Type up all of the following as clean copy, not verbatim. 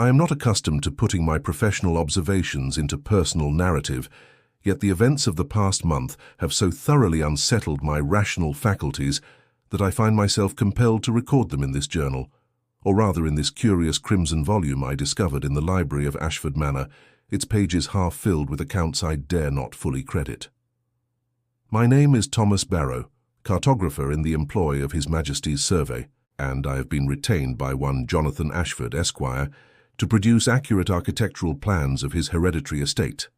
I am not accustomed to putting my professional observations into personal narrative, yet the events of the past month have so thoroughly unsettled my rational faculties that I find myself compelled to record them in this journal, or rather in this curious crimson volume I discovered in the library of Ashford Manor, its pages half filled with accounts I dare not fully credit. My name is Thomas Barrow, cartographer in the employ of His Majesty's survey, and I have been retained by one Jonathan Ashford, Esquire, to produce accurate architectural plans of his hereditary estate.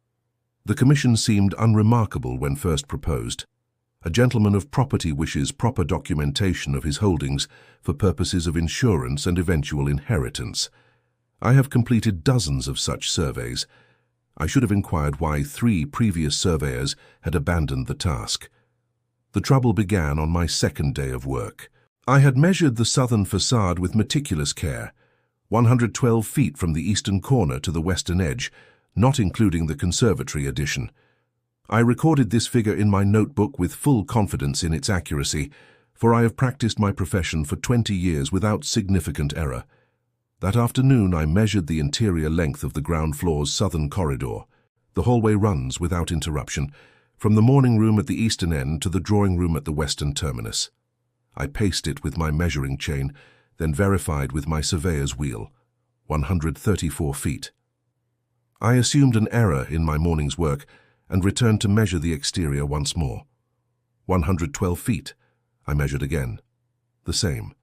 The commission seemed unremarkable when first proposed. A gentleman of property wishes proper documentation of his holdings for purposes of insurance and eventual inheritance. I have completed dozens of such surveys. I should have inquired why 3 previous surveyors had abandoned the task. The trouble began on my second day of work. I had measured the southern facade with meticulous care, 112 feet from the eastern corner to the western edge, not including the conservatory addition. I recorded this figure in my notebook with full confidence in its accuracy, for I have practiced my profession for 20 years without significant error. That afternoon I measured the interior length of the ground floor's southern corridor. The hallway runs without interruption, from the morning room at the eastern end to the drawing room at the western terminus. I paced it with my measuring chain, then verified with my surveyor's wheel, 134 feet. I assumed an error in my morning's work and returned to measure the exterior once more. 112 feet. I measured again. The same.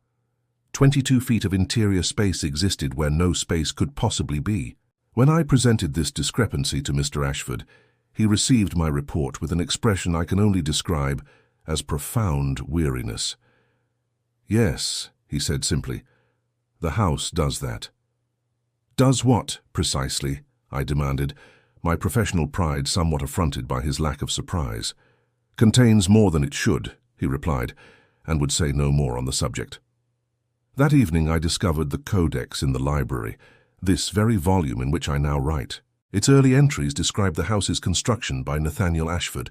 22 feet of interior space existed where no space could possibly be. When I presented this discrepancy to Mr. Ashford, he received my report with an expression I can only describe as profound weariness. "Yes," he said simply, "the house does that." "Does what, precisely?" I demanded, my professional pride somewhat affronted by his lack of surprise. "Contains more than it should," he replied, and would say no more on the subject. That evening I discovered the Codex in the library, this very volume in which I now write. Its early entries describe the house's construction by Nathaniel Ashford,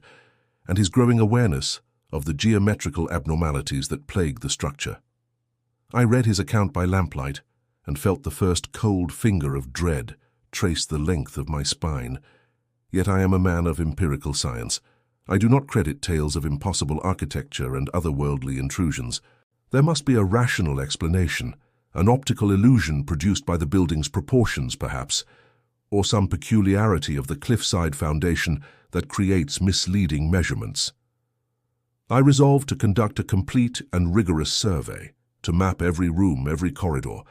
and his growing awareness of the geometrical abnormalities that plague the structure. I read his account by lamplight, and felt the first cold finger of dread trace the length of my spine. Yet I am a man of empirical science. I do not credit tales of impossible architecture and otherworldly intrusions. There must be a rational explanation, an optical illusion produced by the building's proportions, perhaps, or some peculiarity of the cliffside foundation that creates misleading measurements. I resolved to conduct a complete and rigorous survey, to map every room, every corridor,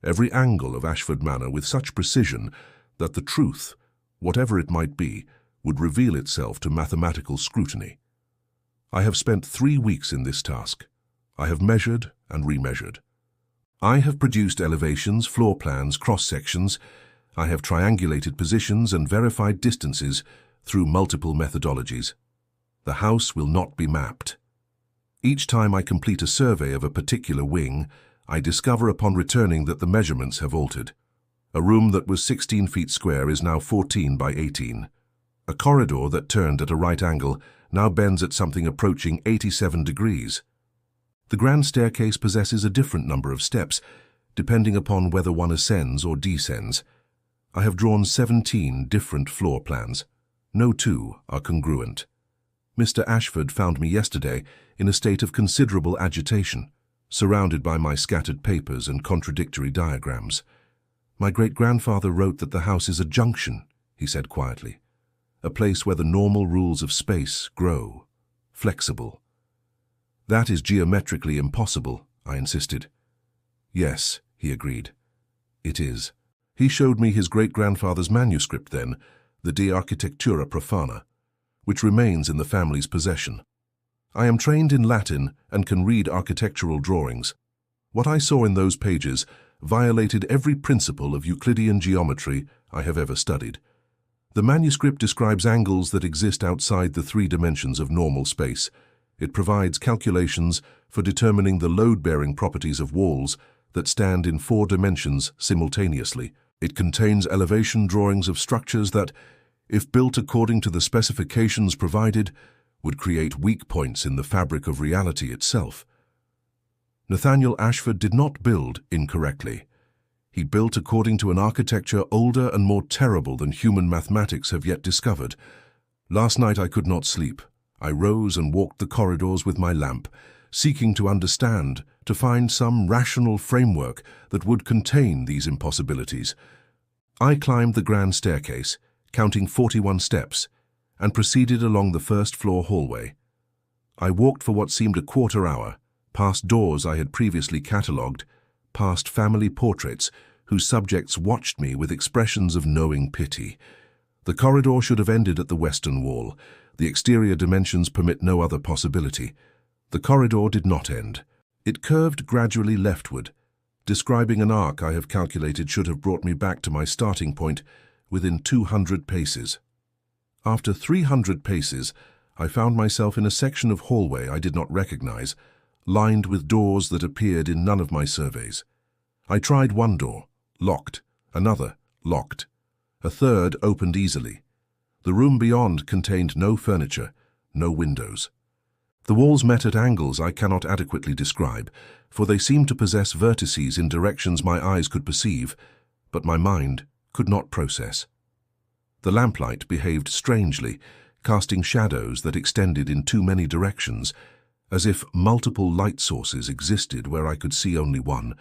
every angle of Ashford Manor with such precision that the truth, whatever it might be, would reveal itself to mathematical scrutiny. I have spent 3 weeks in this task. I have measured and remeasured. I have produced elevations, floor plans, cross-sections. I have triangulated positions and verified distances through multiple methodologies. The house will not be mapped. Each time I complete a survey of a particular wing, I discover upon returning that the measurements have altered. A room that was 16 feet square is now 14 by 18. A corridor that turned at a right angle now bends at something approaching 87 degrees. The grand staircase possesses a different number of steps, depending upon whether one ascends or descends. I have drawn 17 different floor plans. No 2 are congruent. Mr. Ashford found me yesterday in a state of considerable agitation, surrounded by my scattered papers and contradictory diagrams. "My great-grandfather wrote that the house is a junction," he said quietly, "a place where the normal rules of space grow, flexible." "That is geometrically impossible," I insisted. "Yes," he agreed, "it is." He showed me his great-grandfather's manuscript then, the De Architectura Profana, which remains in the family's possession. I am trained in Latin and can read architectural drawings. What I saw in those pages violated every principle of Euclidean geometry I have ever studied. The manuscript describes angles that exist outside the 3 dimensions of normal space. It provides calculations for determining the load-bearing properties of walls that stand in 4 dimensions simultaneously. It contains elevation drawings of structures that, if built according to the specifications provided, would create weak points in the fabric of reality itself. Nathaniel Ashford did not build incorrectly. he built according to an architecture older and more terrible than human mathematics have yet discovered. Last night I could not sleep. I rose and walked the corridors with my lamp, seeking to understand, to find some rational framework that would contain these impossibilities. I climbed the grand staircase, counting 41 steps, and proceeded along the first-floor hallway. I walked for what seemed a quarter hour, past doors I had previously catalogued, past family portraits whose subjects watched me with expressions of knowing pity. The corridor should have ended at the western wall. The exterior dimensions permit no other possibility. The corridor did not end. It curved gradually leftward, describing an arc I have calculated should have brought me back to my starting point within 200 paces. After 300 paces, I found myself in a section of hallway I did not recognize, lined with doors that appeared in none of my surveys. I tried one door, locked, another, locked. A third opened easily. The room beyond contained no furniture, no windows. The walls met at angles I cannot adequately describe, for they seemed to possess vertices in directions my eyes could perceive, but my mind could not process. The lamplight behaved strangely, casting shadows that extended in too many directions, as if multiple light sources existed where I could see only one.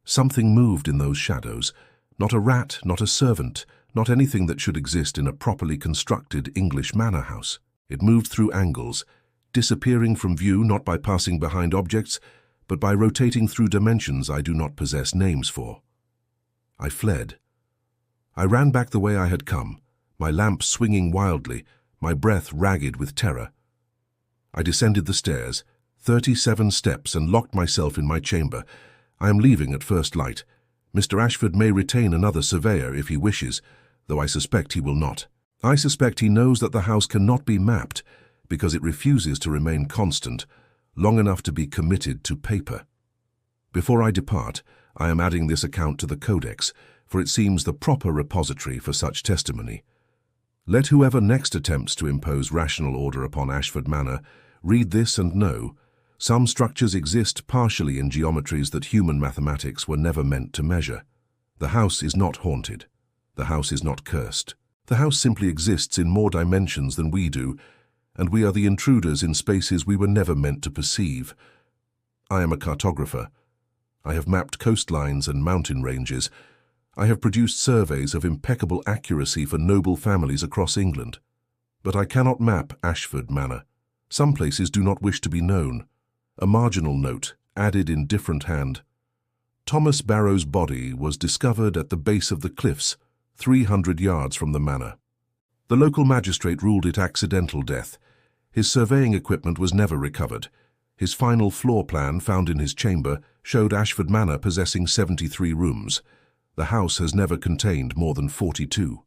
Something moved in those shadows, not a rat, not a servant, not anything that should exist in a properly constructed English manor house. It moved through angles, disappearing from view not by passing behind objects, but by rotating through dimensions I do not possess names for. I fled. I ran back the way I had come, my lamp swinging wildly, my breath ragged with terror. I descended the stairs, 37 steps, and locked myself in my chamber. I am leaving at first light. Mr. Ashford may retain another surveyor if he wishes, though I suspect he will not. I suspect he knows that the house cannot be mapped, because it refuses to remain constant, long enough to be committed to paper. Before I depart, I am adding this account to the Codex, for it seems the proper repository for such testimony. Let whoever next attempts to impose rational order upon Ashford Manor read this and know, some structures exist partially in geometries that human mathematics were never meant to measure. The house is not haunted. The house is not cursed. The house simply exists in more dimensions than we do, and we are the intruders in spaces we were never meant to perceive. I am a cartographer. I have mapped coastlines and mountain ranges. I have produced surveys of impeccable accuracy for noble families across England. But I cannot map Ashford Manor. Some places do not wish to be known. A marginal note, added in different hand. Thomas Barrow's body was discovered at the base of the cliffs, 300 yards from the manor. The local magistrate ruled it accidental death. His surveying equipment was never recovered. His final floor plan, found in his chamber, showed Ashford Manor possessing 73 rooms. The house has never contained more than 42.